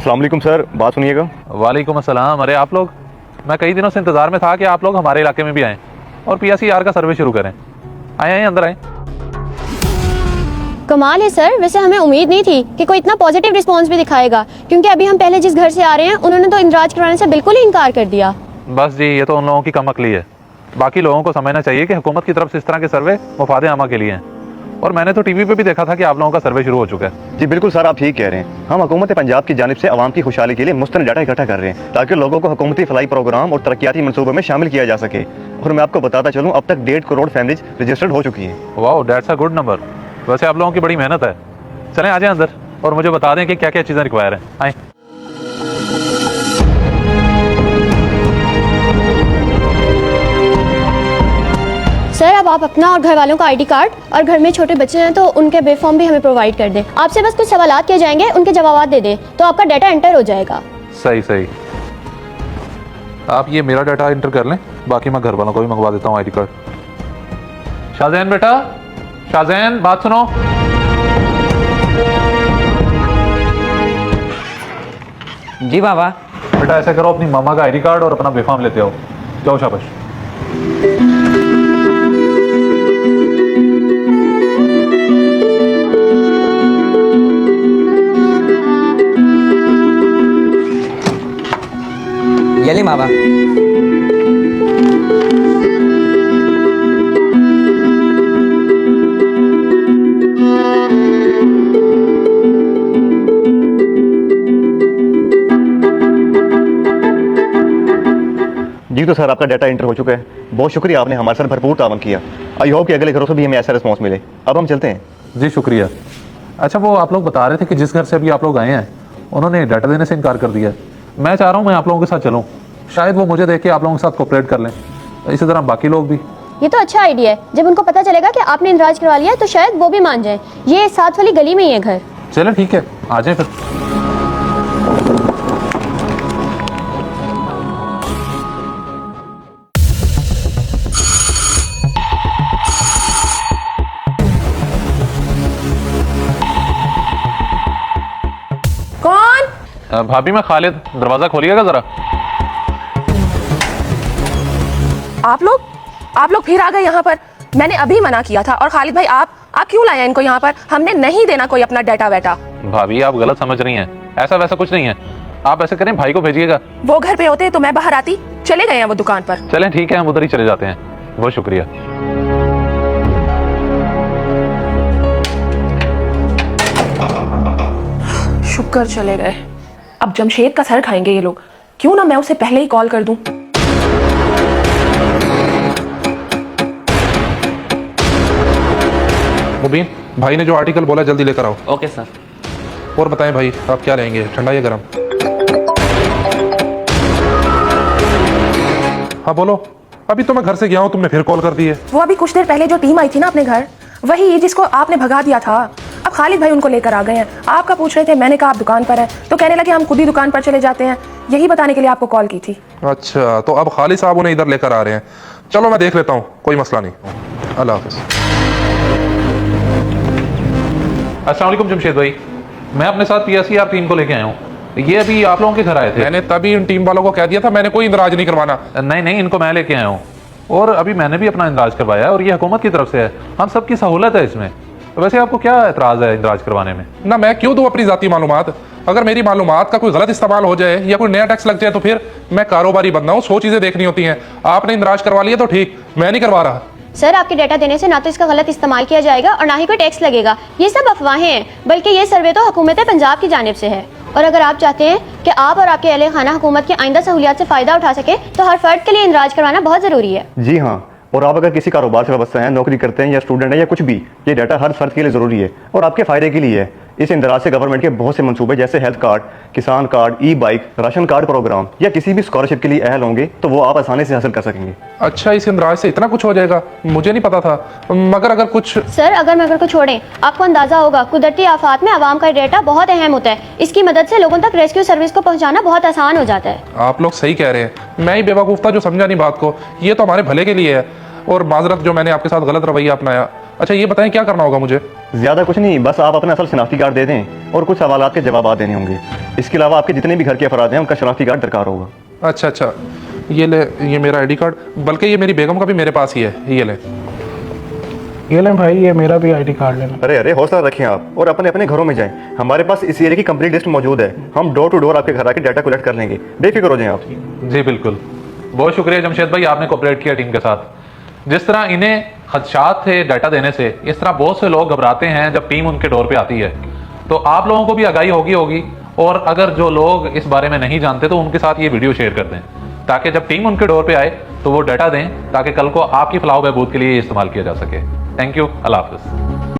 अस्सलाम वालेकुम सर, बात सुनिएगा। वालेकुम अस्सलाम। अरे आप लोग, मैं कई दिनों से इंतज़ार में था कि आप लोग हमारे इलाके में भी आएँ और PSER का सर्वे शुरू करें। आए अंदर आए। कमाल है सर, वैसे हमें उम्मीद नहीं थी कि कोई इतना पॉजिटिव रिस्पांस भी दिखाएगा, क्योंकि अभी हम पहले जिस घर से आ रहे हैं उन्होंने तो इंदराज करवाने से बिल्कुल ही इनकार कर दिया। बस जी, ये तो उन लोगों की कमअक्ली है। बाकी लोगों को समझना चाहिए कि हुकूमत की तरफ से इस तरह के सर्वे मुफादे आमा के लिए हैं। और मैंने तो टीवी पे भी देखा था कि आप लोगों का सर्वे शुरू हो चुका है। जी बिल्कुल सर, आप ठीक कह रहे हैं। हम हुकूमत पंजाब की जानिब से आवाम की खुशहाली के लिए मुस्तंद डाटा इकट्ठा कर रहे हैं ताकि लोगों को हुकूमती फलाई प्रोग्राम और तरक्याती मनसूबों में शामिल किया जा सके। और मैं आपको बताता चलूँ, अब तक 1.5 करोड़ फैमिलीज रजिस्टर्ड हो चुकी हैं। Wow, that's a good number. वैसे आप लोगों की बड़ी मेहनत है। चलें आ जाएं अंदर और मुझे बता दें कि क्या क्या चीज़ें रिक्वायर हैं। आएँ। सर अब आप अपना और घर वालों का ID कार्ड और घर में छोटे बच्चे हैं तो उनके बे फॉर्म भी हमें प्रोवाइड कर दें। आपसे बस कुछ सवालात किए जाएंगे, उनके जवाब दे दें तो आपका डाटा एंटर हो जाएगा। सही सही। आप ये मेरा डाटा एंटर कर लें, बाकी मैं घर वालों को भी मंगवा देता हूँ ID कार्ड। शाहजैन बेटा, शाहजैन बात सुनो। जी बाबा। बेटा ऐसा करो, अपनी मामा का ID कार्ड और अपना बे फॉर्म लेते आओ। जाओ शाबाश। ये ले बाबा। जी तो सर, आपका डाटा एंटर हो चुका है। बहुत शुक्रिया, आपने हमारे साथ भरपूर तावन किया। आई होप कि अगले घरों से भी हमें ऐसा रिस्पॉन्स मिले। अब हम चलते हैं। जी शुक्रिया। अच्छा, वो आप लोग बता रहे थे कि जिस घर से अभी आप लोग आए हैं उन्होंने डाटा देने से इनकार कर दिया है। मैं चाह रहा हूँ मैं आप लोगों के साथ चलूँ, शायद वो मुझे देख के आप लोगों के साथ कोऑपरेट कर लें। इसी तरह बाकी लोग भी। ये तो अच्छा आइडिया है। जब उनको पता चलेगा कि आपने इंदराज करवा लिया तो शायद वो भी मान जाए। ये साथ वाली गली में ही है घर। चलें ठीक है, आ जाएं फिर। कौन? भाभी मैं खालिद, दरवाजा खोलिएगा जरा। आप लोग फिर आ गए यहाँ पर। मैंने अभी मना किया था। और खालिद भाई, आप क्यों लाए इनको यहाँ पर? हमने नहीं देना कोई अपना डाटा वेटा। भाभी आप गलत समझ रही हैं, ऐसा वैसा कुछ नहीं है। आप ऐसे करें, भाई को भेजिएगा। वो घर पे होते तो मैं बाहर आती। चले गए हैं वो दुकान पर। चलें ठीक है, हम उधर ही चले जाते हैं। बहुत शुक्रिया। शुक्र चले गए। अब जमशेद का सर खाएंगे ये लोग। क्यों ना मैं उसे पहले ही कॉल कर दूं। मुबीन भाई ने जो आर्टिकल बोला जल्दी लेकर आओ। Okay sir. और बताएं भाई, आप क्या लेंगे, ठंडा या गरम? हाँ बोलो। अभी तो मैं घर से गया हूँ, तुमने फिर कॉल कर दी है। वो अभी कुछ देर पहले जो टीम आई थी ना अपने घर, वही जिसको आपने भगा दिया था। अब खालिद भाई उनको लेकर आ गए हैं। आपका पूछ रहे थे, मैंने कहा आप दुकान पर हैं, तो कहने लगे हम खुद ही दुकान पर चले जाते हैं। यही बताने के लिए आपको कॉल की थी। अच्छा, तो अब खालिद साहब उन्हें इधर लेकर आ रहे हैं। चलो मैं देख लेता हूँ, कोई मसला नहीं। अल्लाह हाफिज। अस्सलाम वालेकुम जमशेद भाई, मैं अपने साथ PSER टीम को लेके आया हूँ। ये अभी आप लोगों के घर आए थे। मैंने तभी इन टीम वालों को कह दिया था, मैंने कोई इंदराज नहीं करवाना। नहीं, इनको मैं लेके आया हूँ और अभी मैंने भी अपना इंदराज करवाया है और ये हुकूमत की तरफ से है। हम सबकी सहूलत है इसमें। वैसे आपको क्या एतराज़ है इंदराज करवाने में? ना मैं क्यों दूं अपनी जाती मालूमात? अगर मेरी मालूमात का कोई गलत इस्तेमाल हो जाए या कोई नया टैक्स लग जाए तो फिर मैं कारोबारी बंदा हूँ, 100 चीजें देखनी होती हैं। आपने इंदराज करवा लिया तो ठीक, मैं नहीं करवा रहा। सर आपके डाटा देने से ना तो इसका गलत इस्तेमाल किया जाएगा और ना ही कोई टैक्स लगेगा। ये सब अफवाहें हैं, बल्कि ये सर्वे तो हुकूमत पंजाब की जानिब से है। और अगर आप चाहते हैं कि आप और आपके अहले खाना हुकूमत की आइंदा सहूलियात से फ़ायदा उठा सके तो हर फर्द के लिए इंदराज करवाना बहुत ज़रूरी है। जी हाँ, और आप अगर किसी कारोबार से वाबस्ता हैं, नौकरी करते हैं या स्टूडेंट हैं या कुछ भी, ये डाटा हर फर्द के लिए ज़रूरी है और आपके फ़ायदे के लिए है। इस इंदराज से गवर्नमेंट के बहुत से मंसूबे जैसे हेल्थ कार्ड, किसान कार्ड, ई-बाइक, राशन कार्ड प्रोग्राम या किसी भी स्कॉलरशिप के लिए अहल होंगे तो वो आप आसानी से हासिल कर सकेंगे। अच्छा, इस इंदराज से इतना कुछ हो जाएगा, मुझे नहीं पता था। मगर अगर कुछ सर अगर को छोड़ें, आपको अंदाजा होगा कुदरती आफात में आवाम का डाटा बहुत अहम होता है। इसकी मदद से लोगों तक रेस्क्यू सर्विस को पहुंचाना बहुत आसान हो जाता है। आप लोग सही कह रहे हैं, मैं ही बेवकूफ़ था जो समझा नहीं बात को। ये तो हमारे भले के लिए है और माजरत जो मैंने आपके साथ गलत रवैया अपनाया। अच्छा ये बताएं क्या करना होगा मुझे? ज़्यादा कुछ नहीं, बस आप अपना असल शनाख्ती कार्ड दे दें और कुछ सवालात के जवाब देने होंगे। इसके अलावा आपके जितने भी घर के अफराद हैं उनका शनाख्ती कार्ड दरकार होगा। अच्छा अच्छा, ये ले, ये मेरा आईडी कार्ड, बल्कि ये मेरी बेगम का भी मेरे पास ही है, ये ले। ये लें भाई, ये मेरा भी आईडी कार्ड लेना। अरे अरे, हौसला रखें आप और अपने अपने घरों में जाएं। हमारे पास इस एरिया की कंप्लीट लिस्ट मौजूद है। हम डोर टू डोर आपके घर आके डाटा कलेक्ट कर लेंगे, बेफिक्र हो जाएं आप। जी बिल्कुल, बहुत शुक्रिया जमशेद भाई, आपने कोऑपरेट किया टीम के साथ। जिस तरह इन्हें खदशात थे डाटा देने से, इस तरह बहुत से लोग घबराते हैं जब टीम उनके डोर पे आती है। तो आप लोगों को भी आगाही होगी और अगर जो लोग इस बारे में नहीं जानते तो उनके साथ ये वीडियो शेयर कर दें, ताकि जब टीम उनके डोर पे आए तो वो डाटा दें, ताकि कल को आपकी फलाह बहबूद के लिए इस्तेमाल किया जा सके। थैंक यू, अल्लाह हाफिज़।